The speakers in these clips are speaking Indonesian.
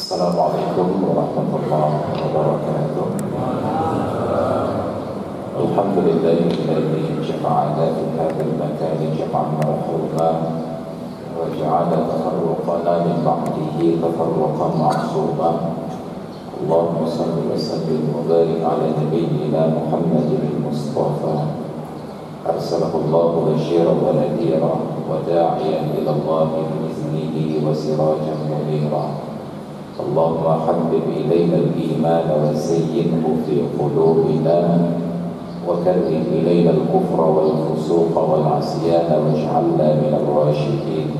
Assalamualaikum warahmatullahi wabarakatuh. Alhamdulillahilladzi jama'ana fi hadzal makani jam'an marhuman wa ja'ala tafarruqana min ba'dihi tafarruqan ma'suman. Allahumma salli wa sallim wa barik ala nabiyyina Muhammadin al-Mustafa arsalahu Allahu basyiran wa nadhira wa da'iyan ila Allahi bi'iznihi wa sirajan munira. Allahumma habbib ilayna al-iman wa zayyinhu fi qulubina wa karrih ilayna al-kufra wal-fusuqa wal-'asyana waj'alna min ar-rasyidin.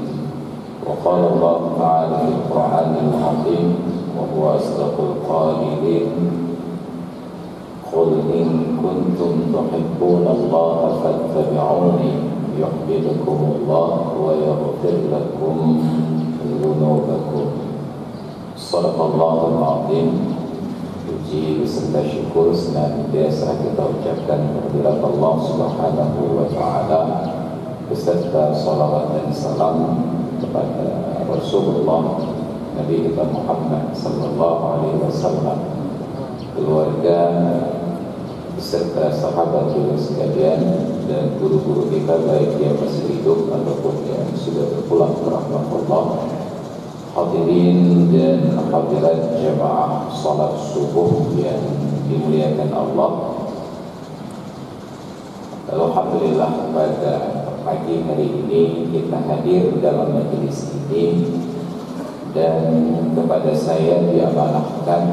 Wa qala Allah ta'ala fi al-Qur'anil 'azim wa huwa asdaqul qa'ilin, qul in kuntum tuhibbuna Allah fattabi'uni yuhibbukumullah wa yaghfir lakum dhunubakum. Sadaqallahul Azim. Puji beserta syukur senantiasa kita ucapkan kehadirat Allah Subhanahu wa Ta'ala, beserta salawat dan salam kepada Rasulullah Nabi kita Muhammad sallallahu alaihi wasallam, keluarga beserta sahabat juga sekalian, dan guru-guru kita baik yang masih hidup ataupun yang sudah berpulang ke rahmat Allah. Hadirin dan hadirat jamaah salat subuh yang dimuliakan Allah, alhamdulillah pada pagi hari ini kita hadir dalam majelis ini, dan kepada saya diamanahkan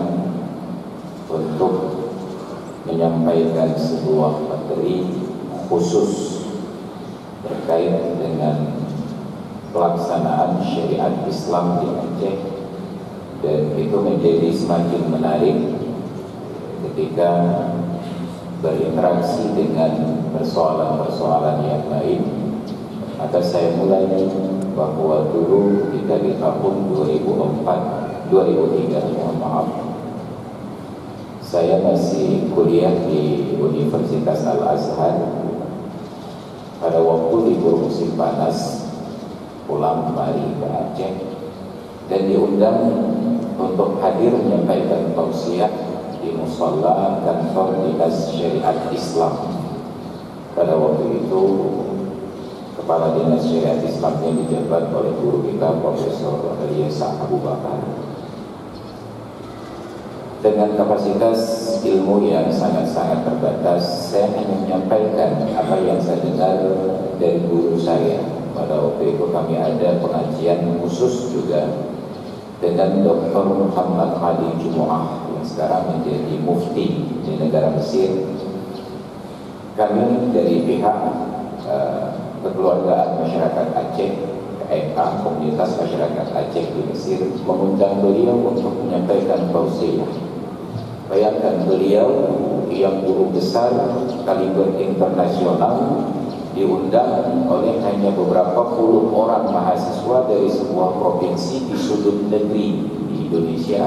untuk menyampaikan sebuah materi khusus terkait dengan pelaksanaan syariat Islam di Aceh, dan itu menjadi semakin menarik ketika berinteraksi dengan persoalan-persoalan yang lain. Maka saya mulai bahwa dulu ketika di tahun 2003, mohon maaf, saya masih kuliah di Universitas Al-Azhar. Pada waktu libur musim panas pulang kembali ke Aceh dan diundang untuk hadir menyampaikan tausiah di musalla kantor dinas syariat Islam. Pada waktu itu kepala dinas syariat Islamnya dijabat oleh guru kita Profesor Yesa Abu Bakar. Dengan kapasitas ilmu yang sangat-sangat terbatas, saya hanya menyampaikan apa yang saya dengar dari guru saya. Pada waktu itu kami ada pengajian khusus juga dengan Dr. Muhammad Ali Jumu'ah yang sekarang menjadi mufti di negara Mesir. Kami dari pihak kekeluargaan masyarakat Aceh, KMA, Komunitas Masyarakat Aceh di Mesir, mengundang beliau untuk menyampaikan tausiah. Bayangkan, beliau yang guru besar kaliber internasional diundang oleh hanya beberapa puluh orang mahasiswa dari sebuah provinsi di sudut negeri di Indonesia.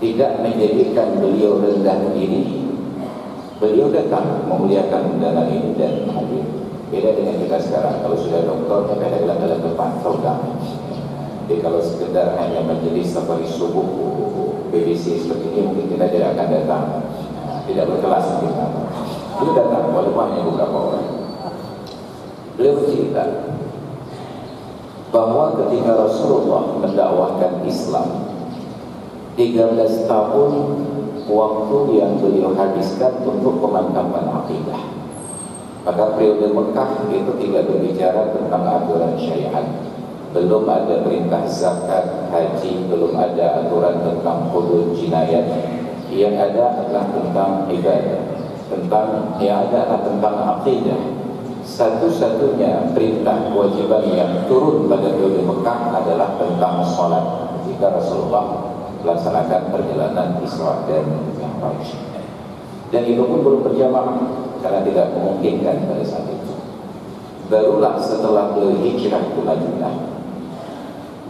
Tidak menjadikan beliau rendah diri, beliau datang memuliakan undangan ini dan hadir. Beda dengan kita sekarang, kalau sudah doktor kita bilang dalam depan program. Jadi kalau sekedar hanya majelis safari subuh BBC seperti ini, mungkin kita tidak akan datang, tidak berkelas kita. Itu datang walaupun hanya beberapa orang. Beliau bercerita bahwa ketika Rasulullah mendakwahkan Islam, 13 tahun waktu yang beliau habiskan untuk pemantauan akidah. Maka periode Mekah itu tidak berbicara tentang aturan syariat, belum ada perintah zakat, haji, belum ada aturan tentang hudud jinayat. Yang ada adalah tentang ibadah, yang ada adalah tentang akidah. Satu-satunya perintah kewajiban yang turun pada periode Mekah adalah tentang sholat ketika Rasulullah melaksanakan perjalanan Isra dan Mi'raj. Dan itu pun belum berjamaah karena tidak memungkinkan pada saat itu. Barulah setelah beliau hijrah ke Madinah,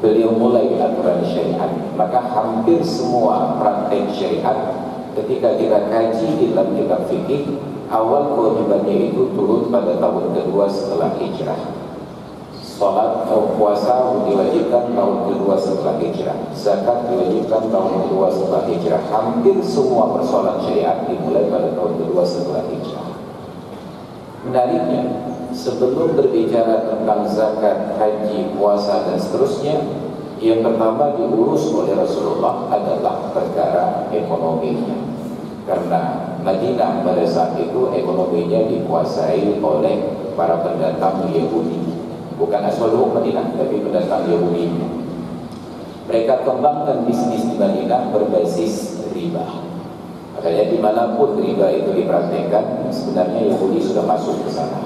beliau mulai aturan syariat. Maka hampir semua praktek syariat ketika kita kaji di dalam kitab fikih, awal kewajibannya itu turun pada tahun kedua setelah hijrah. Salat atau puasa diwajibkan tahun kedua setelah hijrah. Zakat diwajibkan tahun kedua setelah hijrah. Hampir semua persoalan syariat dimulai pada tahun kedua setelah hijrah. Menariknya, sebelum berbicara tentang zakat, haji, puasa dan seterusnya, yang pertama diurus oleh Rasulullah adalah perkara ekonominya. Karena Madinah pada saat itu ekonominya dikuasai oleh para pendatang Yahudi. Bukan asal Madinah, tapi pendatang Yahudi. Mereka kembangkan bisnis di Madinah berbasis riba. Makanya dimanapun riba itu dipraktikkan, sebenarnya Yahudi sudah masuk ke sana.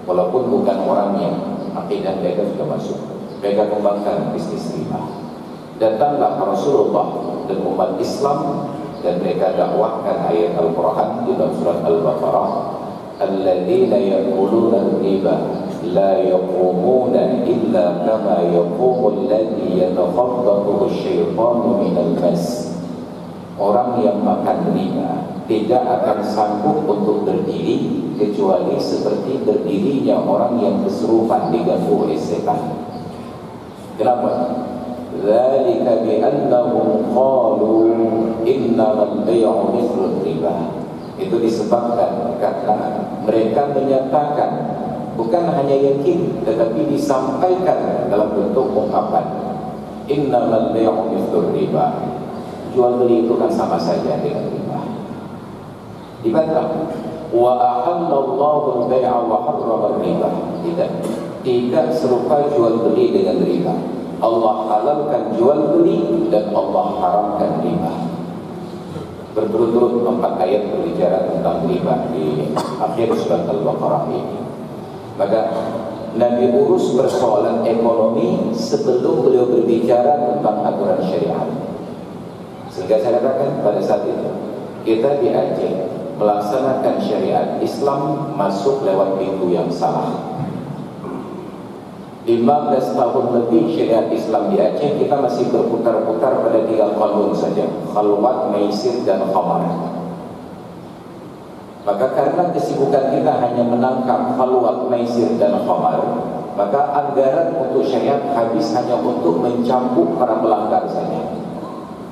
Walaupun bukan orangnya, akidah mereka sudah masuk. Mereka kembangkan bisnis riba. Datanglah Rasulullah dan umat Islam dan mereka dakwahkan ayat Al-Quran di dalam surat Al-Baqarah, alladzina ya'kuluna riba la yaqumuna illa kama yaqumu alladhi yatakhabbathu asy-syaitanu minal mas. Orang yang makan riba tidak akan sanggup untuk berdiri kecuali seperti berdirinya orang yang kesurupan diganggu oleh setan. Kenapa? Dzalika bi annahum qalu innamal bay'u mithlur riba. Itu disebabkan karena mereka menyatakan, bukan hanya yakin tetapi disampaikan dalam bentuk ungkapan, innamal bay'u mithlur riba. Jual beli itu kan sama saja dengan riba. Dibantah, wa ahallallahu al-bay'a wa harrama riba. Tidak serupa jual beli dengan riba. Allah halalkan jual beli dan Allah haramkan riba. Berturut-turut 4 ayat berbicara tentang riba di akhir surat Al-Baqarah ini. Maka Nabi urus persoalan ekonomi sebelum beliau berbicara tentang aturan syariat. Sehingga saya katakan pada saat itu kita di Aceh melaksanakan syariat Islam masuk lewat pintu yang salah. 15 tahun lebih syariat Islam di Aceh kita masih berputar-putar pada 3 qalun saja, khalwat, maisir dan khamar. Maka karena kesibukan kita hanya menangkap khalwat, maisir dan khamar, maka anggaran untuk syariat habis hanya untuk mencambuk para pelanggar saja.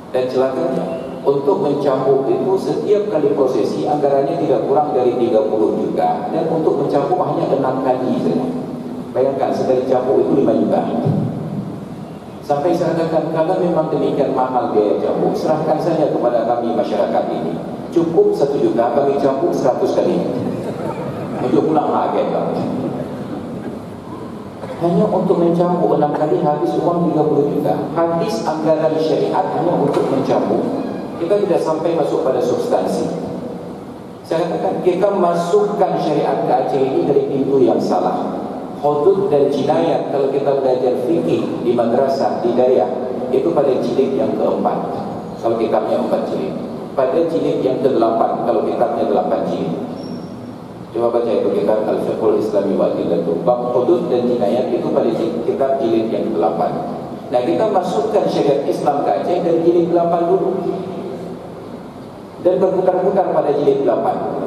Dan celakanya, untuk mencambuk itu setiap kali prosesi anggarannya tidak kurang dari 30 juta, dan untuk mencambuk hanya 6 kali saja. Bayangkan sekali cambuk itu 5 juta. Sampai saya katakan, kalau memang demikian mahal biaya cambuk, serahkan saja kepada kami masyarakat ini. Cukup 1 juta, kami cambuk 100 kali. Untuk pulang harga kami. Hanya untuk mencambuk 6 kali habis uang 30 juta. Habis anggaran syariat hanya untuk mencambuk. Kita tidak sampai masuk pada substansi. Saya katakan kita masukkan syariat ke Aceh ini dari pintu yang salah. Hudud dan jinayat kalau kita belajar fikih di madrasah hidayah itu pada jilid yang keempat. Kalau kitabnya 4 jilid. Pada jilid yang ke-8 kalau kitabnya 8 jilid. Coba baca itu kitab Al-Fiqhul Islami wa Adillatuh. Bab hudud dan jinayat itu pada kitab jilid yang ke-8. Nah, kita masukkan syariat Islam ke Aceh dari jilid 8 dulu. Dan berputar-putar pada jilid 8.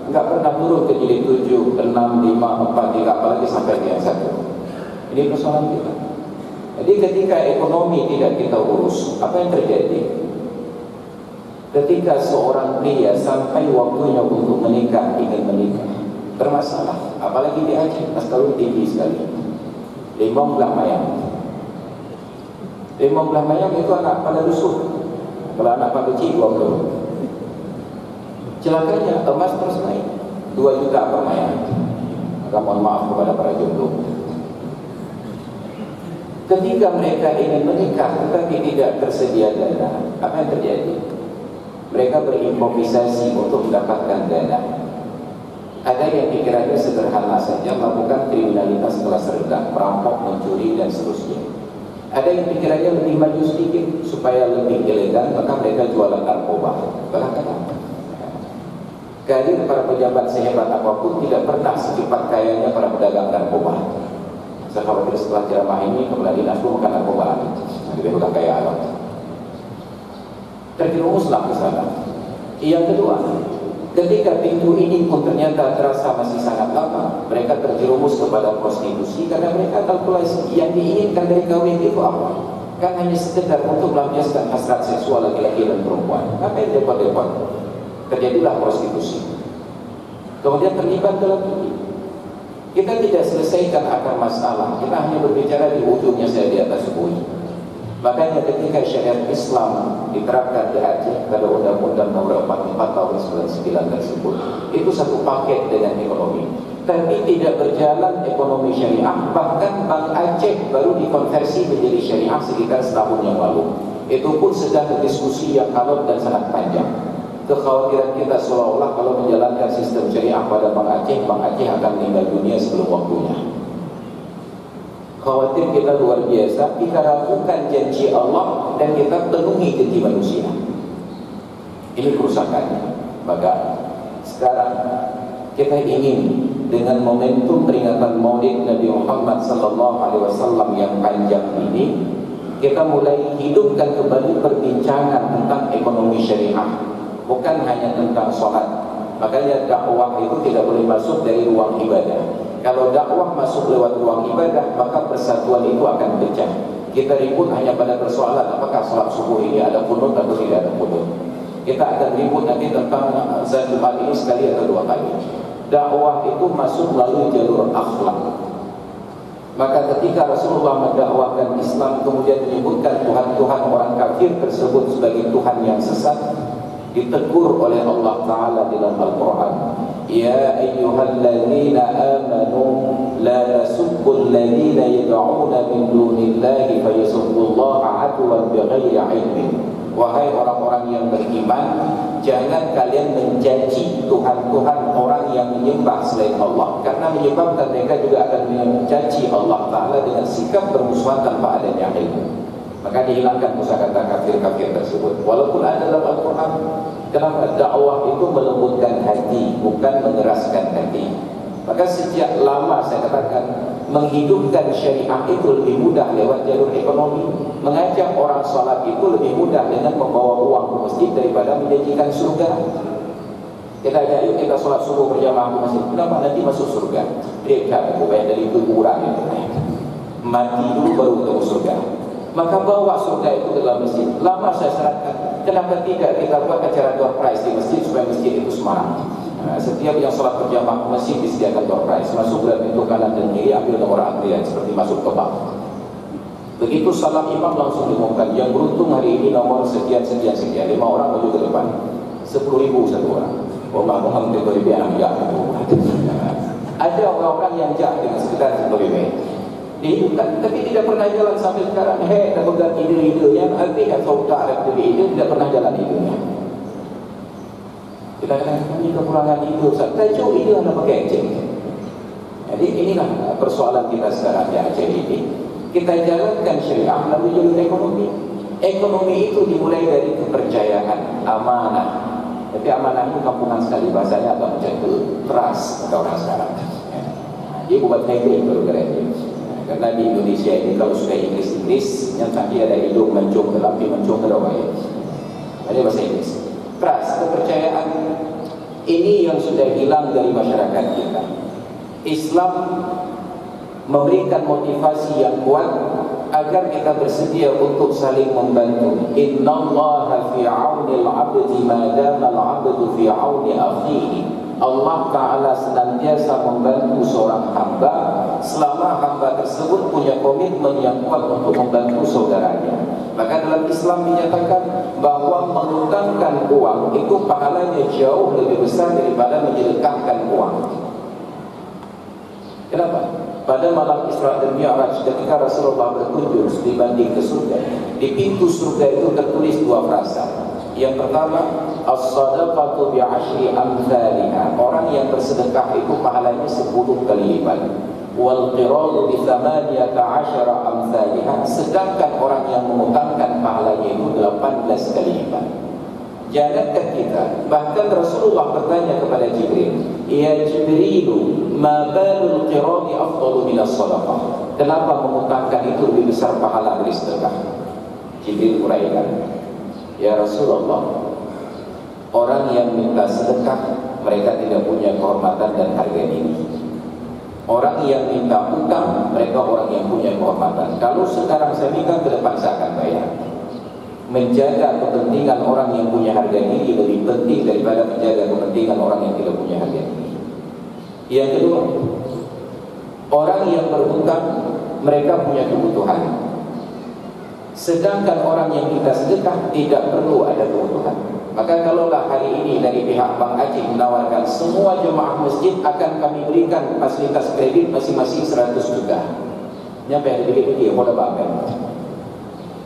Enggak pernah turun ke jilid 7, 6, 5, 4, 3, apalagi sampai yang 1. Ini persoalan kita. Jadi ketika ekonomi tidak kita urus, apa yang terjadi? Ketika seorang pria sampai waktunya untuk menikah, ingin menikah, bermasalah. Apalagi di Aceh, masalah tinggi sekali. Limong belah mayang. Limong belah mayang itu anak pada dusun. Kalau anak pada kecil, 20. Celakanya emas terus naik 2 juta per mayang. Maka mohon maaf kepada para jomblo. Ketika mereka ingin menikah tetapi tidak tersedia dana, apa yang terjadi? Mereka berimprovisasi untuk mendapatkan dana. Ada yang pikirannya sederhana saja, melakukan kriminalitas kelas rendah, merampok, mencuri dan seterusnya. Ada yang pikirannya lebih maju sedikit supaya lebih elegan, maka mereka jualan narkoba. Bahkan karir para pejabat sehebat apapun tidak pernah secepat kayanya para pedagang narkoba. Saya khawatir setelah ceramah ini kepala dinas itu makan narkoba lagi. Jadi bukan kaya alam. Terjerumuslah ke sana. Yang kedua, Ketika pintu ini pun ternyata terasa masih sangat lama, mereka terjerumus kepada prostitusi karena mereka kalkulasi yang diinginkan dari kawin itu apa? Kan hanya sekedar untuk melampiaskan hasrat seksual laki-laki dan perempuan. Apa yang repot-repot? Terjadilah prostitusi. Kemudian terlibat dalam ini. Kita tidak selesaikan akar masalah. Kita hanya berbicara di ujungnya saya di atas bui. Makanya ketika syariat Islam diterapkan di Aceh pada Undang-Undang Nomor 44 Tahun 99 tersebut, itu satu paket dengan ekonomi. Tapi tidak berjalan ekonomi syariah. Bahkan Bank Aceh baru dikonversi menjadi syariah sekitar setahun yang lalu. Itu pun sedang berdiskusi yang alot dan sangat panjang. Kekhawatiran kita seolah-olah kalau menjalankan sistem syariah pada Bank Aceh akan meninggal dunia sebelum waktunya. Khawatir kita luar biasa, kita ragukan janji Allah dan kita penuhi janji manusia. Ini kerusakannya. Maka sekarang kita ingin dengan momentum peringatan Maulid Nabi Muhammad SAW yang panjang ini, kita mulai hidupkan kembali perbincangan tentang ekonomi syariah, bukan hanya tentang sholat. Makanya dakwah itu tidak boleh masuk dari ruang ibadah. Kalau dakwah masuk lewat ruang ibadah, maka persatuan itu akan pecah. Kita ribut hanya pada persoalan apakah sholat subuh ini ada kunut atau tidak ada kunut. Kita akan ribut nanti tentang zakat ini sekali atau dua kali. Dakwah itu masuk melalui jalur akhlak. Maka ketika Rasulullah mendakwahkan Islam kemudian menyebutkan Tuhan-Tuhan orang kafir tersebut sebagai Tuhan yang sesat, ditegur oleh Allah Ta'ala dalam Al-Quran, Ya ayyuhalladzina amanu la tasubbul ladzina yad'una min dunillahi fayasubbullaha adwan bighairi ilmin. Wahai orang-orang yang beriman, jangan kalian mencaci Tuhan-Tuhan orang yang menyembah selain Allah, karena menyebabkan mereka juga akan mencaci Allah Ta'ala dengan sikap bermusuhan tanpa adanya ilmu. Maka dihilangkan kosakata kafir-kafir tersebut. Walaupun ada dalam Al-Quran. Kenapa? Dakwah itu melembutkan hati, bukan mengeraskan hati. Maka sejak lama saya katakan, menghidupkan syariah itu lebih mudah lewat jalur ekonomi. Mengajak orang sholat itu lebih mudah dengan membawa uang ke masjid daripada menjanjikan surga. Kita ajak, yuk kita sholat subuh berjamaah ke masjid. Kenapa? Nanti masuk surga. Dia bukan dari kuburan itu. Mati dulu baru ketemu surga. Maka bawa surga itu ke dalam masjid. Lama saya sarankan, kenapa tidak kita buat acara door prize di masjid supaya masjid itu semangat. Setiap yang sholat berjamaah ke masjid disediakan door prize. Masuk dari pintu kanan dan kiri, ambil nomor antrian seperti masuk ke bank. Begitu salam imam langsung diumumkan, yang beruntung hari ini nomor sekian. 5 orang maju ke depan, 10.000 satu orang. Muhammad itu ada orang-orang yang jahat dengan sekitar 10.000. Dihidupkan, tapi tidak pernah jalan sampai sekarang. Kalau ganti ide-idenya, nanti atau tak ada ide, tidak pernah jalan idenya. Kita katakan ini kekurangan ide, tajuk ide anda pakai Aceh. Jadi inilah persoalan kita sekarang di Aceh ini. Kita jalankan syariah melalui jalur ekonomi. Ekonomi itu dimulai dari kepercayaan, amanah. Tapi amanah itu kampungan sekali bahasanya, atau macam itu trust kata orang sekarang. Dia buat hybrid baru keren. Karena di Indonesia ini kalau sudah Inggris yang tadi ada hidung mencung ke lampi mencung ke bawah. Ini bahasa Inggris. Trust, kepercayaan ini yang sudah hilang dari masyarakat kita. Islam memberikan motivasi yang kuat agar kita bersedia untuk saling membantu. Innallaha fi 'aunil 'abdi ma dama al-'abdu fi 'auni akhihi. Allah Ta'ala senantiasa membantu seorang hamba selama hamba tersebut punya komitmen yang kuat untuk membantu saudaranya. Maka dalam Islam dinyatakan bahwa mengutangkan uang itu pahalanya jauh lebih besar daripada menyedekahkan uang. Kenapa? Pada malam Isra dan Mi'raj ketika Rasulullah berkunjung dibanding ke surga, di pintu surga itu tertulis 2 frasa. Yang pertama, as-sadaqatu bi'ashri amthaliha. Orang yang bersedekah itu pahalanya 10 kali lipat. Wal qiradu bi 18 amthaliha. Sedangkan orang yang mengutangkan pahalanya itu 18 kali lipat. Jangankan kita, bahkan Rasulullah bertanya kepada Jibril, Ya Jibrilu, ma balul qiradi afdalu minas sadaqah. Kenapa mengutangkan itu lebih besar pahala dari sedekah? Jibril uraikan, Ya Rasulullah, Orang yang minta sedekah, mereka tidak punya kehormatan dan harga diri. Orang yang minta utang, mereka orang yang punya kehormatan. Kalau sekarang saya minta, ke depan saya akan bayar. Menjaga kepentingan orang yang punya harga diri lebih penting daripada menjaga kepentingan orang yang tidak punya harga diri. Yang kedua, orang yang berhutang, mereka punya kebutuhan. Sedangkan orang yang kita sedekah tidak perlu ada kebutuhan. Maka kalaulah hari ini dari pihak Bank Aceh menawarkan semua jemaah masjid akan kami berikan fasilitas kredit masing-masing 100 juta. Nyampe yang dibeli dia boleh bangun.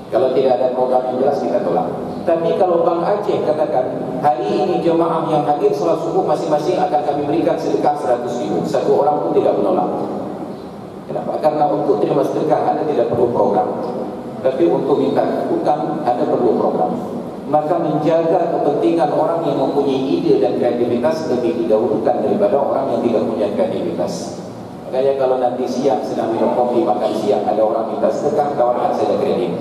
Kalau tidak ada program yang jelas kita tolak. Tapi kalau Bank Aceh katakan hari ini jemaah yang hadir salat subuh masing-masing akan kami berikan sedekah 100 ribu, satu orang pun tidak menolak. Kenapa? Karena untuk terima sedekah Anda tidak perlu program, tapi untuk minta utang Anda perlu program. Maka menjaga kepentingan orang yang mempunyai ide dan kreativitas lebih didahulukan daripada orang yang tidak punya kreativitas. Makanya kalau nanti siang sedang minum kopi makan siang ada orang minta sedekah, tawarkan saya kredit.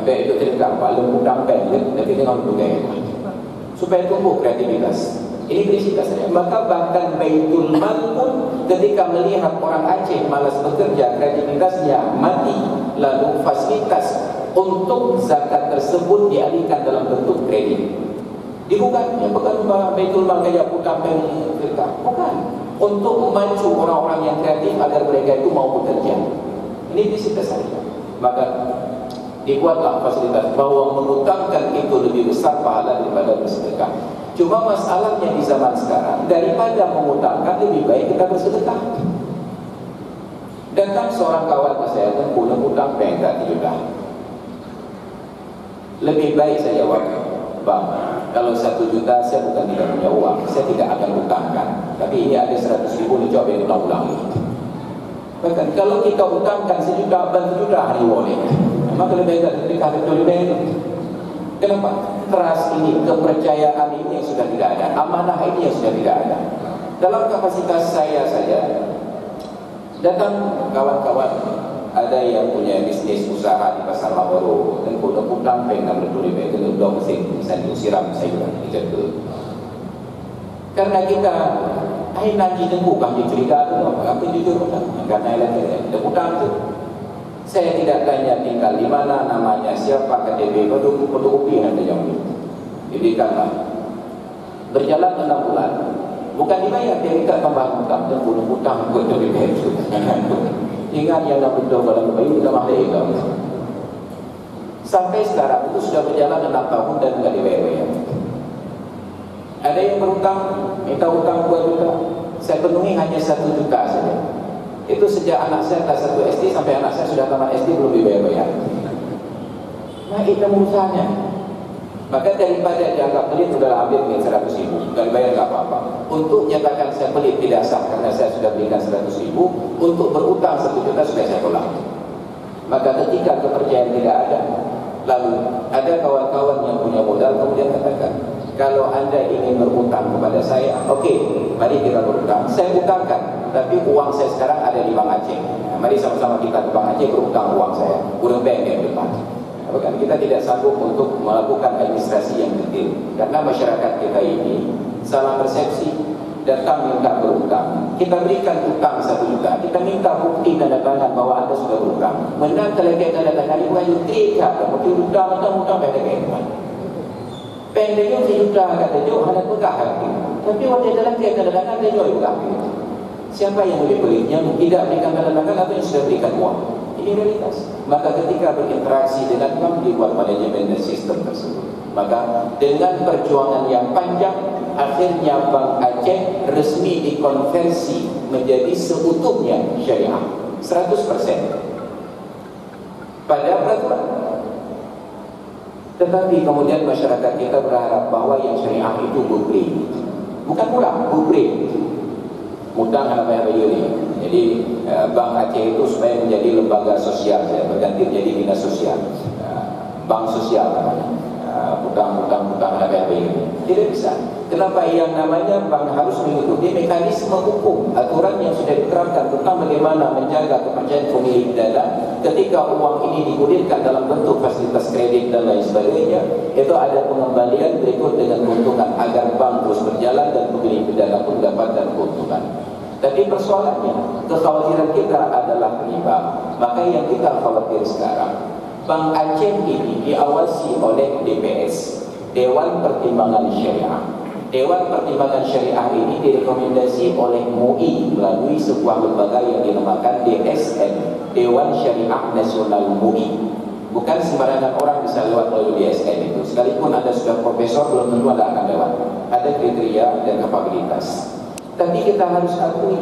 Baik itu tidak paling utang pendek, tapi dengan budaya supaya tumbuh kreativitas. Ini prinsip dasarnya. Maka bahkan Baitul Mal pun ketika melihat orang Aceh malas bekerja, kreativitasnya mati, lalu fasilitas untuk zakat tersebut dialihkan dalam bentuk kredit. Bukan Baitul Mal kayak utang pendek, bukan. Untuk memacu orang-orang yang kreatif agar mereka itu mau bekerja. Ini prinsip dasarnya. Maka dibuatlah fasilitas bahwa mengutangkan itu lebih besar pahala daripada bersedekah. Cuma masalahnya di zaman sekarang, daripada mengutangkan lebih baik kita bersedekah. Datang seorang kawan saya yang punya utang bengkat juga. Lebih baik saya jawab, Bang, kalau 1 juta saya bukan tidak punya uang, saya tidak akan utangkan. Tapi ini ada 100 ribu dicoba yang ulang-ulang. Bahkan kalau kita utangkan 1 juta, 1 juta hari boleh. Maka lebih baik sedekah lebih baik. Kenapa? Trust ini, kepercayaan ini yang sudah tidak ada, amanah ini yang sudah tidak ada. Dalam kapasitas saya datang kawan-kawan, ada yang punya bisnis usaha di pasar Mawaro dan punya utang pengen lebih baik kena udah mesin bisa diusiram saya juga dijaga. Karena kita nanti bukan cerita tu, apa jujur karena ada utang tu. Saya tidak tanya tinggal di mana, namanya siapa, KTP, fotokopi yang ada yang ini. Jadi karena berjalan 6 bulan, bukan dibayar, dia minta tambahan hutang dan bunuh hutang untuk KTP itu. Ingat yang dah betul dalam bayi kita mahal itu. Sampai sekarang itu sudah berjalan 6 tahun dan tidak dibayar. Ada yang berhutang, minta hutang 2 juta, saya penuhi hanya 1 juta saja. Itu sejak anak saya kelas 1 SD sampai anak saya sudah tamat SD belum dibayar-bayar. Nah itu urusannya. Maka daripada dianggap pelit, sudah ambil 100 ribu, dan bayar tak apa-apa. Untuk nyatakan saya pelit tidak sah karena saya sudah berikan 100 ribu. Untuk berutang 1 juta sudah saya tolak. Maka ketika kepercayaan tidak ada, lalu ada kawan-kawan yang punya modal kemudian katakan, kalau anda ingin berutang kepada saya, oke, mari kita berutang. Saya utangkan, tapi uang saya sekarang ada di Bank Aceh. Mari sama-sama kita ke Bank Aceh berutang uang saya. Udah bank yang depan. Bukan, kita tidak sanggup untuk melakukan administrasi yang detail. Karena masyarakat kita ini salah persepsi, datang minta berutang. Kita berikan utang 1 juta, kita minta bukti tanda tangan bahwa anda sudah berutang. Menang terlebih tanda tangan ini wajib terikat. Bukti utang pada kayak pendeknya sejuta kata jauh ada pegah hati. Tapi waktu dalam dia tanda-tangan dia jauh pegah hati. Siapa yang lebih pelitnya tidak berikan tanda-tangan atau yang sudah berikan uang? Ini realitas. Maka ketika berinteraksi dengan bank dibuat manajemen dan sistem tersebut. Maka dengan perjuangan yang panjang, akhirnya Bank Aceh resmi dikonversi menjadi seutuhnya syariah 100% pada peraturan. Tetapi kemudian masyarakat kita berharap bahwa yang syariah itu bukri, bukan murah, bukri. Mutang apa ini. Jadi Bank Aceh itu supaya menjadi lembaga sosial, berganti menjadi dinas sosial, bank sosial namanya. Hutang apa ini. Tidak bisa. Kenapa yang namanya bank harus mengikuti mekanisme hukum, aturan yang sudah diterapkan tentang bagaimana menjaga kepercayaan pemilik dana ketika uang ini digulirkan dalam bentuk fasilitas kredit dan lain sebagainya, itu ada pengembalian berikut dengan keuntungan agar bank terus berjalan dan pemilik dana pun dapatkan keuntungan. Tapi persoalannya, kekhawatiran kita adalah riba. Maka yang kita khawatir sekarang, Bank Aceh ini diawasi oleh DPS, Dewan Pertimbangan Syariah. Dewan Pertimbangan Syariah ini direkomendasi oleh MUI melalui sebuah lembaga yang dinamakan DSN, Dewan Syariah Nasional MUI. Bukan sembarangan orang bisa lewat melalui DSN itu. Sekalipun Anda sudah profesor, belum tentu Anda akan lewat. Ada kriteria dan kapabilitas. Tapi kita harus akui,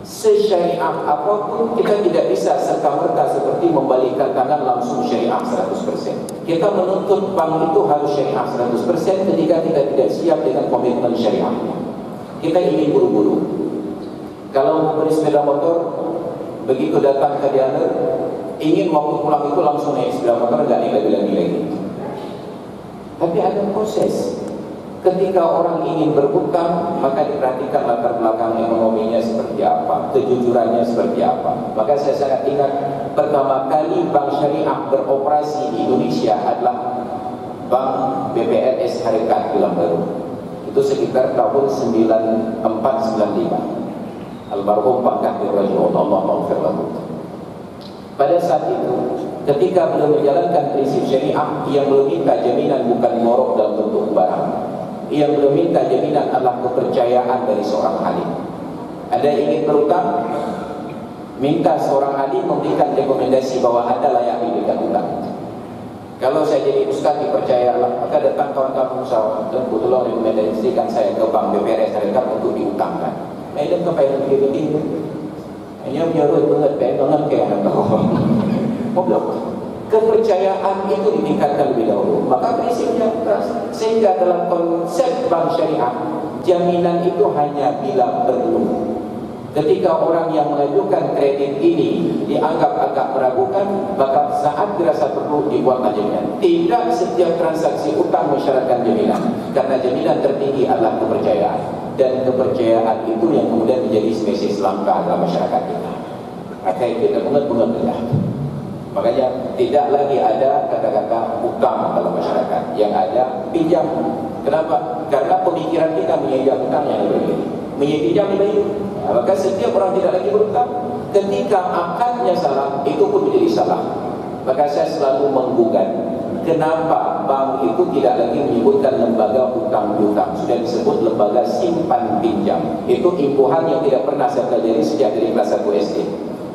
sesyariah apapun kita tidak bisa serta-merta seperti membalikkan tangan langsung syariah 100%. Kita menuntut bank itu harus syariah 100% ketika kita tidak siap dengan komitmen syariah. Kita ingin buru-buru. Kalau mau beli sepeda motor, begitu datang ke dealer, ingin waktu pulang itu langsung naik sepeda motor, nggak naik lagi. Tapi ada proses. Ketika orang ingin berhutang, maka diperhatikan latar belakang ekonominya seperti apa, kejujurannya seperti apa. Maka saya sangat ingat pertama kali bank syariah beroperasi di Indonesia adalah Bank BPRS Harekat Bilang Baru. Itu sekitar tahun 94-95. Almarhum Pak Kahdir Raji'un, Allah maghfirlahu. Pada saat itu, ketika belum menjalankan prinsip syariah, yang belum minta jaminan bukan morok dalam bentuk barang, yang belum minta jaminan adalah kepercayaan dari seorang alim. Ada yang ingin berutang, minta seorang alim memberikan rekomendasi bahwa Anda layak diberikan utang. Kalau saya jadi ustaz dipercayalah, maka datang kawan-kawan usaha dan kebetulan rekomendasikan saya ke Bank BPRS Harekat untuk diutangkan. Itu kepada begini, hanya menyeruit banget kayak anak tahu. Kepercayaan itu ditingkatkan lebih dahulu. Maka prinsipnya sehingga dalam konsep bank syariah, jaminan itu hanya bila perlu. Ketika orang yang mengajukan kredit ini dianggap agak meragukan, maka saat dirasa perlu dibuat jaminan. Tidak setiap transaksi utang mensyaratkan jaminan, karena jaminan tertinggi adalah kepercayaan, dan kepercayaan itu yang kemudian menjadi spesies langka dalam masyarakat kita. Maka kita mengenal. Makanya tidak lagi ada kata-kata utang dalam masyarakat. Yang ada pinjam. Kenapa? Karena pemikiran kita menyediakan utang yang lebih, menyediakan lebih. Maka setiap orang tidak lagi berutang. Ketika akarnya salah, itu pun menjadi salah. Maka saya selalu menggugat, kenapa bank itu tidak lagi menyebutkan lembaga utang piutang, sudah disebut lembaga simpan pinjam. Itu imbuhan yang tidak pernah saya pelajari sejak dari kelas 1 SD.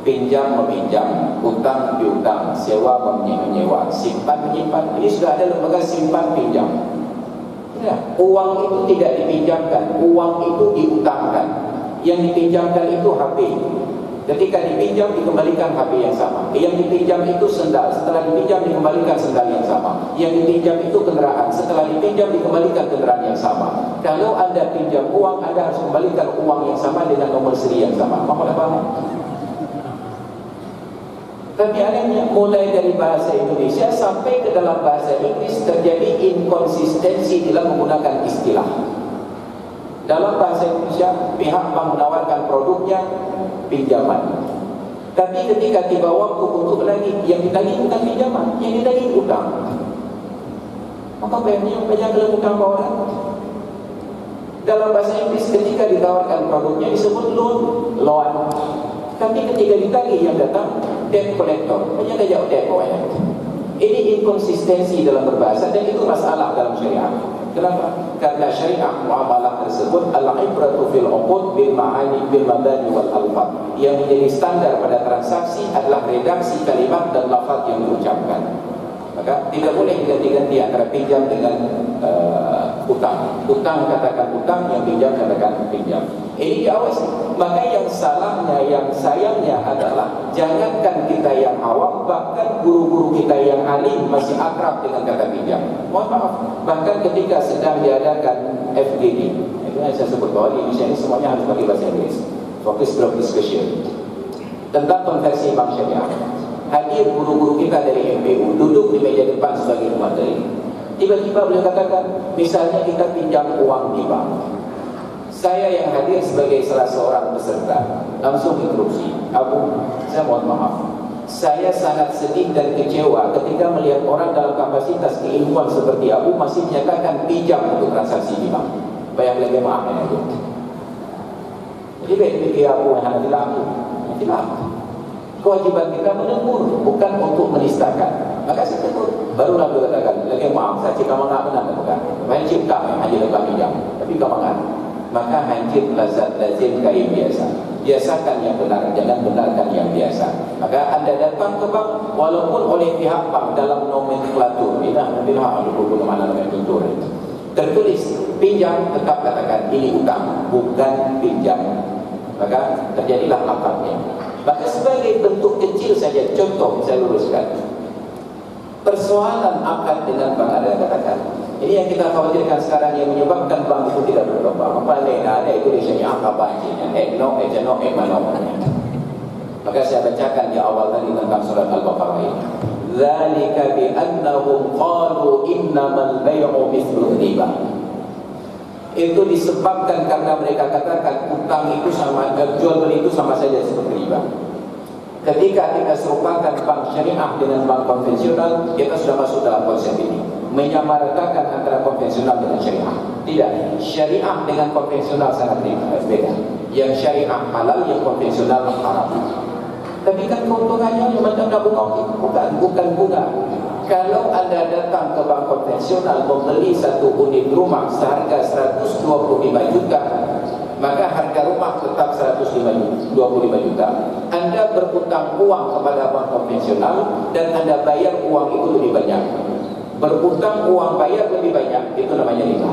Pinjam meminjam, utang piutang, sewa menyewa, simpan menyimpan. Ini sudah ada lembaga simpan pinjam. Ya, uang itu tidak dipinjamkan, uang itu diutangkan. Yang dipinjamkan itu HP. Ketika dipinjam dikembalikan HP yang sama. Yang dipinjam itu sendal, setelah dipinjam dikembalikan sendal yang sama. Yang dipinjam itu kendaraan, setelah dipinjam dikembalikan kendaraan yang sama. Kalau Anda pinjam uang, Anda harus kembalikan uang yang sama dengan nomor seri yang sama. Paham? Tapi anehnya, mulai dari bahasa Indonesia sampai ke dalam bahasa Inggris terjadi inkonsistensi dalam menggunakan istilah. Dalam bahasa Indonesia, pihak bank menawarkan produknya pinjaman. Tapi ketika tiba waktu untuk menagih, yang ditagih bukan pinjaman, yang ditagih utang. Maka banyak dalam utang bawaan. Dalam bahasa Inggris ketika ditawarkan produknya disebut loan. Tapi ketika ditagih yang datang debt collector, hanya jauh debt pokoknya. Ini inkonsistensi dalam berbahasa dan itu masalah dalam syariah. Kenapa? Karena syariah muamalah tersebut al-ibratu fil uqud bil ma'ani bil mabani wal alfaz. Yang menjadi standar pada transaksi adalah redaksi kalimat dan lafaz yang diucapkan. Maka tidak boleh diganti-ganti antara pinjam dengan utang. Utang katakan utang, yang pinjam katakan pinjam. Ini diawasi. Maka yang salahnya, yang sayangnya adalah jangankan kita yang awam, bahkan guru-guru kita yang alim masih akrab dengan kata pinjam. Mohon maaf, bahkan ketika sedang diadakan FGD, itu yang saya sebut bahwa di Indonesia ini semuanya harus pakai bahasa Inggris, Focus Group Discussion tentang konversi bank syariah. Hadir guru-guru kita dari MPU, duduk di meja depan sebagai pemateri. Tiba-tiba beliau katakan, misalnya kita pinjam uang di bank. Saya yang hadir sebagai salah seorang peserta langsung interupsi. Abu, saya mohon maaf, Saya sangat sedih dan kecewa ketika melihat orang dalam kapasitas keilmuan seperti Abu masih menyatakan pinjam untuk transaksi riba. Bayang lagi maafnya itu. Jadi baik fikir Abu yang tidak. Kewajiban kita menegur, bukan untuk menistakan. Maka saya tegur. Barulah beliau katakan, lagi maaf, saya cakap mengat benar bukan. Saya cipta hanya lepas pinjam, tapi kau mengat. Maka hancur lazim kain biasa. Biasakan yang benar, jangan benarkan yang biasa. Maka anda datang ke bank, walaupun oleh pihak bank dalam nomenklatur, tertulis pinjam, tetap katakan ini utang, bukan pinjam. Maka terjadilah akadnya. Maka sebagai bentuk kecil saja, contoh saya luruskan. Persoalan akad dengan bank, ada katakan. Ini yang kita khawatirkan sekarang yang menyebabkan bank itu tidak berkembang. Apa ada itu disebutnya angka bancinya, Maka saya bacakan di awal tadi tentang surat Al-Baqarah ini. Dzalika bi annahum qalu innamal bay'u mithlu riba. Itu disebabkan karena mereka katakan utang itu sama, jual beli itu sama saja seperti riba. Ketika kita serupakan bank syariah dengan bank konvensional, kita sudah masuk dalam konsep ini, menyamaratakan antara konvensional dengan syariah. Tidak, syariah dengan konvensional sangat berbeda. Yang syariah halal, yang konvensional haram. Tapi kan keuntungannya macam bunga, bukan bunga. Kalau anda datang ke bank konvensional membeli satu unit rumah seharga 125 juta, maka harga rumah tetap 125 juta. Anda berhutang uang kepada bank konvensional dan anda bayar uang itu lebih banyak. Berhutang uang bayar lebih banyak, itu namanya riba.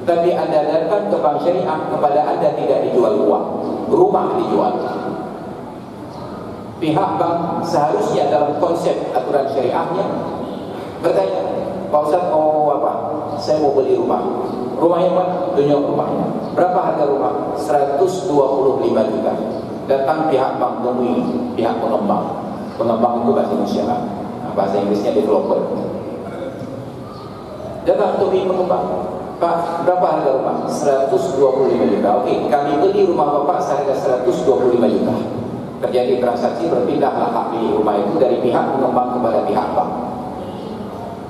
Tapi anda datang ke bank syariah, kepada anda tidak dijual uang, rumah dijual. Pihak bank seharusnya dalam konsep aturan syariahnya bertanya, Pak Ustaz mau apa? Saya mau beli rumah. Rumah yang mana? Tunjuk rumahnya. Berapa harga rumah? 125 juta. Datang pihak bank temui pihak pengembang. Pengembang itu bahasa Indonesia, bahasa Inggrisnya developer. Datang temui pengembang. Pak, berapa harga rumah? 125 juta. Oke, kami beli rumah Bapak seharga 125 juta. Terjadi transaksi, berpindahlah hak milik rumah itu dari pihak pengembang kepada pihak bank.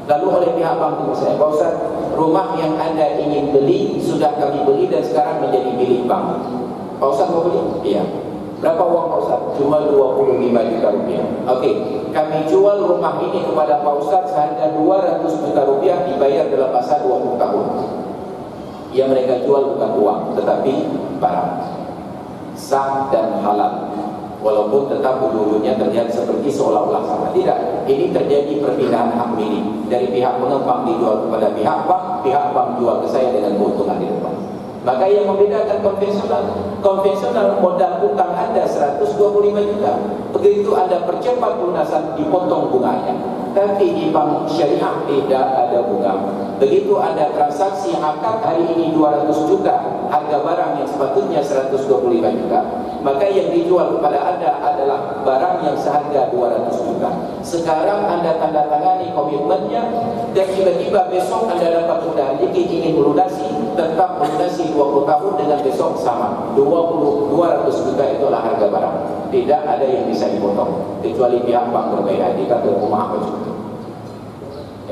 Lalu oleh pihak bank itu saya, Pak Ustaz, rumah yang anda ingin beli sudah kami beli dan sekarang menjadi milik bank. Pak Ustaz mau beli? Iya. Berapa uang Pak Ustaz? Cuma 25 juta rupiah. Oke, kami jual rumah ini kepada Pak Ustaz seharga 200 juta rupiah, dibayar dalam masa 20 tahun. Yang mereka jual bukan uang, tetapi barang sah dan halal. Walaupun tetap ujung-ujungnya terlihat seperti seolah-olah sama. Tidak, ini terjadi perpindahan hak milik. Dari pihak pengembang dijual kepada pihak bank jual ke saya dengan keuntungan di depan. Maka yang membedakan konvensional modal utang anda 125 juta. Begitu anda percepat pelunasan, dipotong bunganya. Tapi di bank syariah tidak ada bunga. Begitu ada transaksi akad hari ini 200 juta, harga barang yang sepatutnya 125 juta, maka yang dijual kepada anda adalah barang yang seharga 200 juta. Sekarang anda tanda tangani komitmennya, dan tiba-tiba besok anda dapat sudah ingin melunasi, tetap melunasi 20 tahun dengan besok sama 200 juta, itulah harga barang. Tidak ada yang bisa dipotong kecuali pihak bank berbeda. Di kata rumah apa juga.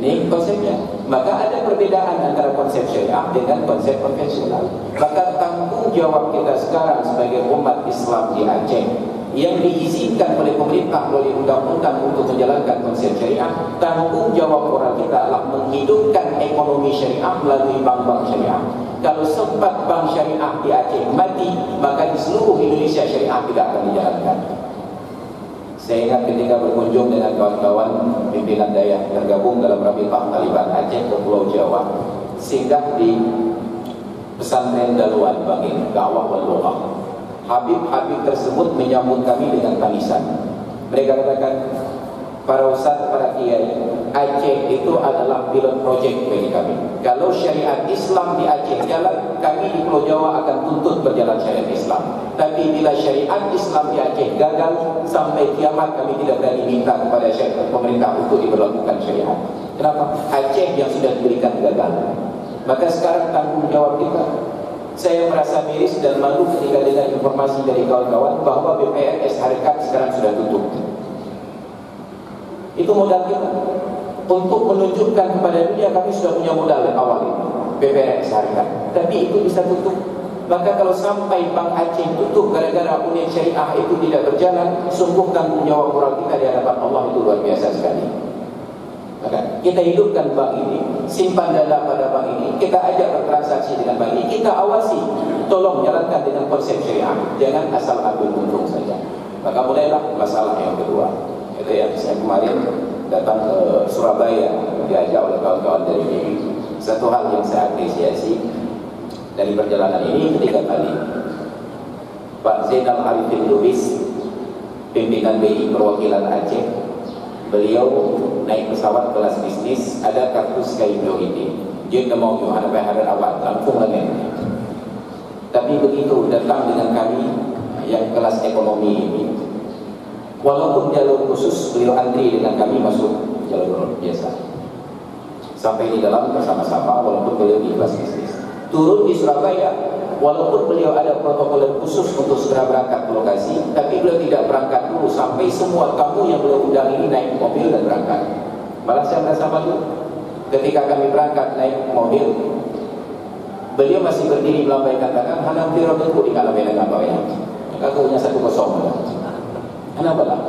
Ini konsepnya. Maka ada perbedaan antara konsep syariah dengan konsep konvensional. Maka tanggung jawab kita sekarang sebagai umat Islam di Aceh yang diizinkan oleh pemerintah melalui undang-undang untuk menjalankan konsep syariah, tanggung jawab moral kita adalah menghidupkan ekonomi syariah melalui bank-bank syariah. Kalau sempat bank syariah di Aceh mati, maka di seluruh Indonesia syariah tidak akan dijalankan. Saya ingat ketika berkunjung dengan kawan-kawan pimpinan daya tergabung dalam Rabitah Taliban Aceh ke Pulau Jawa, singgah di pesantren Daluan Bangil, Dakwah wal Lughah. Habib-habib tersebut menyambut kami dengan tangisan. Mereka katakan, para ustaz, para kiai, Aceh itu adalah pilot project bagi kami. Kalau syariat Islam di Aceh jalan, kami di Pulau Jawa akan tuntut berjalan syariat Islam. Tapi bila syariat Islam di Aceh gagal, sampai kiamat kami tidak berani minta kepada syariat pemerintah untuk diberlakukan syariat. Kenapa? Aceh yang sudah diberikan gagal. Maka sekarang tanggung jawab kita. Saya merasa miris dan malu ketika dengar informasi dari kawan-kawan bahwa BPRS Harekat sekarang sudah tutup. Itu modal kita. Untuk menunjukkan kepada dunia kami sudah punya modal awal ini, BPR syariah. Tapi itu bisa tutup. Maka kalau sampai Bank Aceh tutup gara-gara unit syariah itu tidak berjalan, sungguh tanggung jawab moral kita di hadapan Allah itu luar biasa sekali. Maka kita hidupkan bank ini, simpan dana pada bank ini, kita ajak bertransaksi dengan bank ini, kita awasi, tolong jalankan dengan konsep syariah, jangan asal ambil untung saja. Maka mulailah masalah yang kedua. Itu yang saya kemarin datang ke Surabaya, diajak oleh kawan-kawan dari BI. Satu hal yang saya apresiasi dari perjalanan ini ketiga kali, Pak Zainal Arifin Lubis, pimpinan BI perwakilan Aceh, beliau naik pesawat kelas bisnis, ada kartu Sky Priority. Dia tidak mau Yohana Bahara awal, langsung lagi. Tapi begitu datang dengan kami yang kelas ekonomi ini, walaupun jalur khusus, beliau antri dengan kami masuk jalur biasa. Sampai di dalam bersama-sama, walaupun beliau di kelas bisnis. Turun di Surabaya, walaupun beliau ada protokol khusus untuk segera berangkat ke lokasi, tapi beliau tidak berangkat dulu sampai semua tamu yang beliau undang ini naik mobil dan berangkat. Malah saya merasa malu ketika kami berangkat naik mobil, beliau masih berdiri melambaikan tangan, hanam tirobenku di kalam yang apa ya? Aku punya 1-0. Kenapa lah?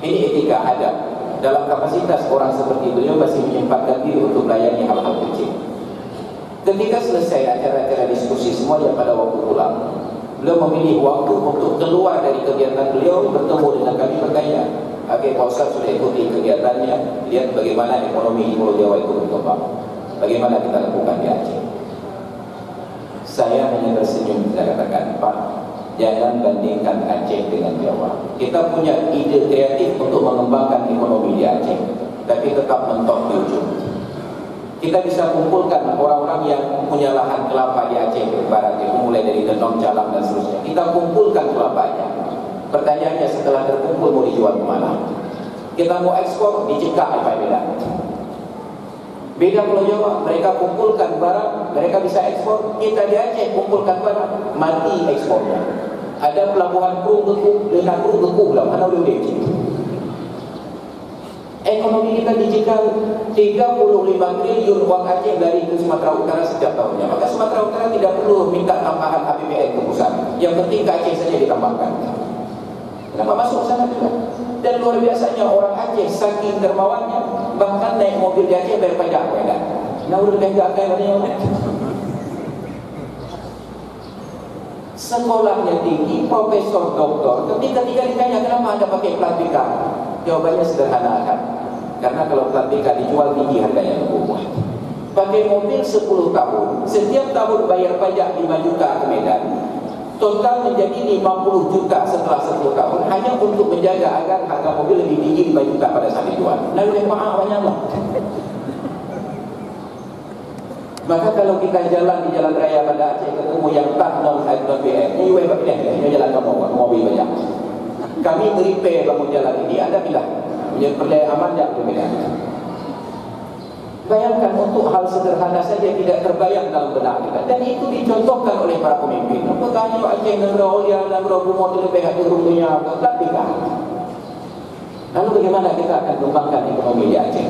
Ini etika ada. Dalam kapasitas orang seperti beliau masih menyempatkan diri untuk melayani hal-hal kecil. Ketika selesai acara-acara diskusi semuanya pada waktu pulang, beliau memilih waktu untuk keluar dari kegiatan beliau, bertemu dengan kami, bertanya, "Oke, Pak Ustaz sudah ikuti kegiatannya, lihat bagaimana ekonomi di Pulau Jawa itu berkembang, bagaimana kita lakukan di Aceh." Saya hanya tersenyum, saya katakan, "Pak, jangan bandingkan Aceh dengan Jawa. Kita punya ide kreatif untuk mengembangkan ekonomi di Aceh, tapi tetap mentok di ujung. Kita bisa kumpulkan orang-orang yang punya lahan kelapa di Aceh Barat itu, mulai dari Denong, Calang dan seterusnya. Kita kumpulkan kelapanya. Pertanyaannya, setelah terkumpul mau dijual kemana? Kita mau ekspor, dicekak apa beda? Beda Pulau Jawa, mereka kumpulkan barang, mereka bisa ekspor. Kita di Aceh kumpulkan barang, mati ekspornya. Ada pelabuhan kru geku, dengan kru geku lah, mana boleh. Ekonomi kita digital 35 triliun uang Aceh dari ke Sumatera Utara setiap tahunnya. Maka Sumatera Utara tidak perlu minta tambahan APBN ke pusat. Yang penting ke Aceh saja ditambahkan. Kenapa masuk sana juga? Dan luar biasanya orang Aceh saking dermawannya, bahkan naik mobil di Aceh bayar pajak. Nah udah pajak kayak mana? Sekolahnya tinggi, profesor, doktor. Ketika ditanya kenapa Anda pakai plat BK, jawabannya sederhana kan. Karena kalau plat BK dijual tinggi harganya berubah. Pakai mobil 10 tahun, setiap tahun bayar pajak 5 juta ke Medan, total menjadi 50 juta setelah 10 tahun, hanya untuk menjaga agar harga mobil lebih tinggi 5 juta pada saat dijual. Lalu yang mahal banyak lah. Maka kalau kita jalan di jalan raya pada Aceh ketemu yang tak non-BM, ini jalan kamu mobil banyak. Kami repair bangun jalan ini, Anda bilang punya perdaya aman tak berbeda. Bayangkan untuk hal sederhana saja tidak terbayang dalam benak kita, dan itu dicontohkan oleh para pemimpin. Apakah Aceh negara Olia, negara Bumot lebih hati rumpunya, tapi kan. Lalu bagaimana kita akan kembangkan ekonomi di Aceh?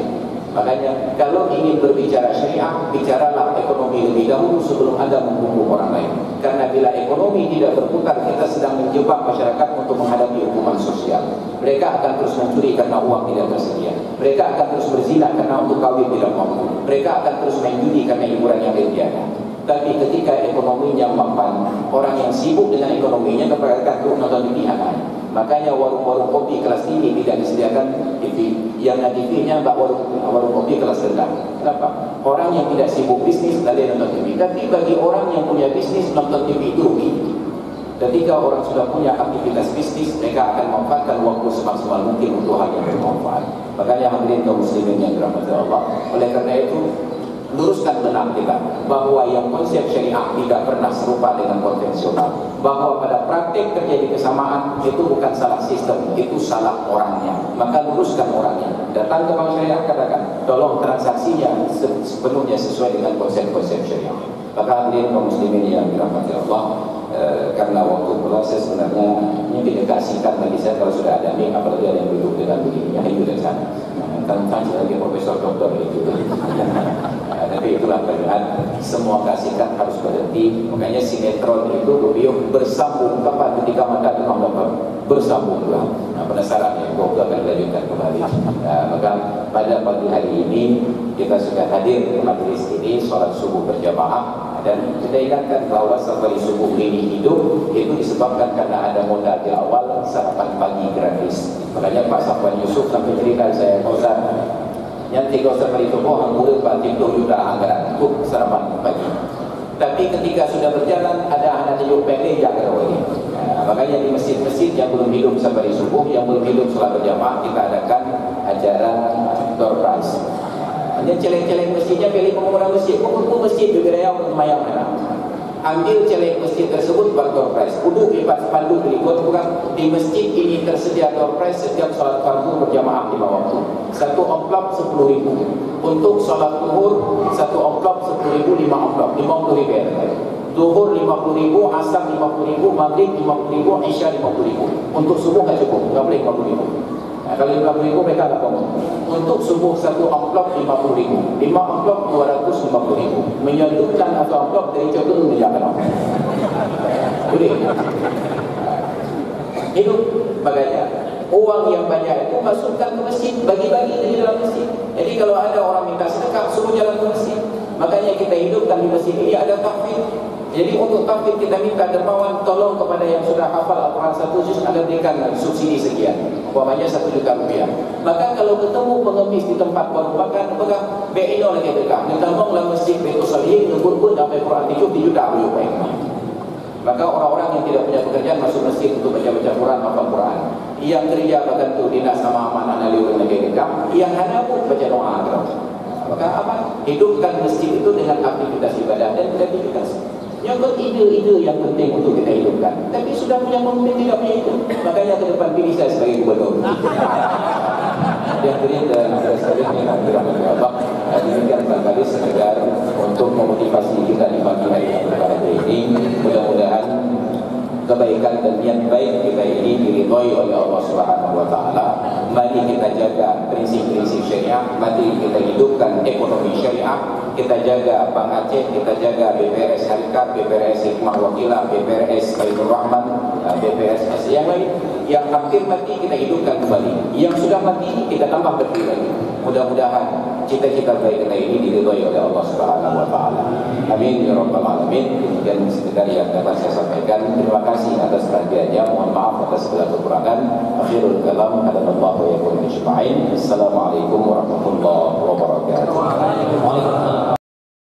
Makanya kalau ingin berbicara syariah, bicaralah ekonomi lebih dahulu sebelum Anda menghukum orang lain. Karena bila ekonomi tidak berputar, kita sedang menjebak masyarakat untuk menghadapi hukuman sosial. Mereka akan terus mencuri karena uang tidak tersedia. Mereka akan terus berzina karena untuk kawin tidak mampu. Mereka akan terus main judi karena hiburan yang berbiaya. Tapi ketika ekonominya mampan, orang yang sibuk dengan ekonominya kebanyakan untuk nonton TV akan. Makanya warung-warung kopi kelas tinggi tidak disediakan TV. Yang TV-nya warung kopi kelas rendah. Kenapa? Orang yang tidak sibuk bisnis lalu nonton TV. Tapi bagi orang yang punya bisnis, nonton TV itu rugi. Ketika orang sudah punya aktivitas bisnis, mereka akan memanfaatkan waktu semaksimal mungkin untuk hal yang bermanfaat. Makanya hadirin kaum muslimin yang dirahmati Allah, oleh karena itu luruskan benak kita bahwa yang konsep syariah tidak pernah serupa dengan konvensional, bahwa pada praktik terjadi kesamaan, itu bukan salah sistem, itu salah orangnya. Maka luruskan orangnya, datang ke bank syariah, katakan tolong transaksinya sepenuhnya sesuai dengan konsep-konsep syariah. Maka hadirin kaum muslimin yang dirahmati Allah, karena waktu pula saya sebenarnya ini tidak singkat bagi saya kalau sudah ada mic, apalagi ada yang duduk dengan begini, ayo dari sana. Kan lagi profesor doktor itu. Tapi itulah keadaan, semua kasihkan harus berhenti. Makanya sinetron itu beliau bersambung kapan ketika mata Imam dapat bersambung juga. Penasaran ya, kau akan lanjutkan kembali. Maka pada pagi hari ini kita sudah hadir ke majlis ini, solat subuh berjamaah, dan kita ingatkan bahwa safari subuh ini hidup itu disebabkan karena ada modal di awal sarapan pagi gratis. Makanya Pak Safwan Yusuf sampai cerita saya, Pak Ustaz, yang 3 safari subuh hampir 40 juta anggaran untuk sarapan pagi. Tapi ketika sudah berjalan ada anak tajuk pendek yang ini. Makanya di masjid-masjid yang belum hidup safari subuh, yang belum hidup solat berjamaah, kita adakan acara door prize. Hanya celeng-celeng masjidnya pilih pembangunan masjid. Pembangunan masjid juga yang lumayan mana. Ambil celeng masjid tersebut buat door prize. Duduk di spanduk berikut, bukan di masjid ini tersedia door prize setiap solat fardu berjamaah 5 waktu. Satu amplop 10.000. Untuk solat zuhur satu amplop 10.000, 5 amplop 50.000. Zuhur 50.000, asar 50.000, maghrib 50.000, isya 50.000. Untuk subuh tak cukup, tak boleh 50.000. Kalau 50.000 mereka tak tahu. Untuk subuh satu amplop 50.000, 5 amplop 250.000. Menyatukan satu amplop dari contoh menjadikan. Boleh. Hidup bagainya. Uang yang banyak itu masukkan ke masjid, bagi-bagi di dalam masjid. Jadi kalau ada orang minta sedekah, suruh jalan ke masjid. Makanya kita hidupkan di masjid ini ada tahfidz. Jadi untuk tahfidz kita minta dermawan tolong kepada yang sudah hafal Al-Quran 1 juz, ada berikan subsidi sekian, umpamanya 1 juta rupiah. Maka kalau ketemu pengemis di tempat baru makan, pegang beino lagi dekat, ditambanglah masjid Baitul Salihin, ngebut-but sampai Quran 7 juta rupiah. Maka orang-orang yang tidak punya pekerjaan masuk masjid untuk baca-baca Quran, hafal Quran. Yang kerja bahkan tu dinas sama amanah liur lagi dekat, yang hanya pun baca doa terus. Maka apa? Hidupkan masjid itu dengan aktivitas ibadah dan kreativitas. Yang ide-ide yang penting untuk kita hidupkan. Tapi sudah punya pemimpin tidak punya itu. Makanya ke depan pilih saya sebagai gubernur. Yang kedua dan saya ingin berterima kasih. Demikian kembali sekedar untuk memotivasi kita di pagi hari ini. Mudah-mudahan kebaikan dan niat baik kita ini diridhoi oleh Allah Subhanahu wa taala. Mari kita jaga prinsip-prinsip syariah, mari kita hidupkan ekonomi syariah, kita jaga Bank Aceh, kita jaga BPRS Syarikat, BPRS Hikmah Wakilah, BPRS Baitur Rahman, BPRS yang lain. Yang hampir mati kita hidupkan kembali, yang sudah mati kita tambah berdiri lagi. Mudah-mudahan cita-cita baik kita ini diridhoi oleh Allah Subhanahu wa taala. Amin ya rabbal alamin. Demikian sekedar yang dapat saya sampaikan. Terima kasih atas perhatiannya. Mohon maaf atas segala kekurangan. Akhirul kalam, hadallahu wa yakum ajma'in. Assalamualaikum warahmatullahi wabarakatuh.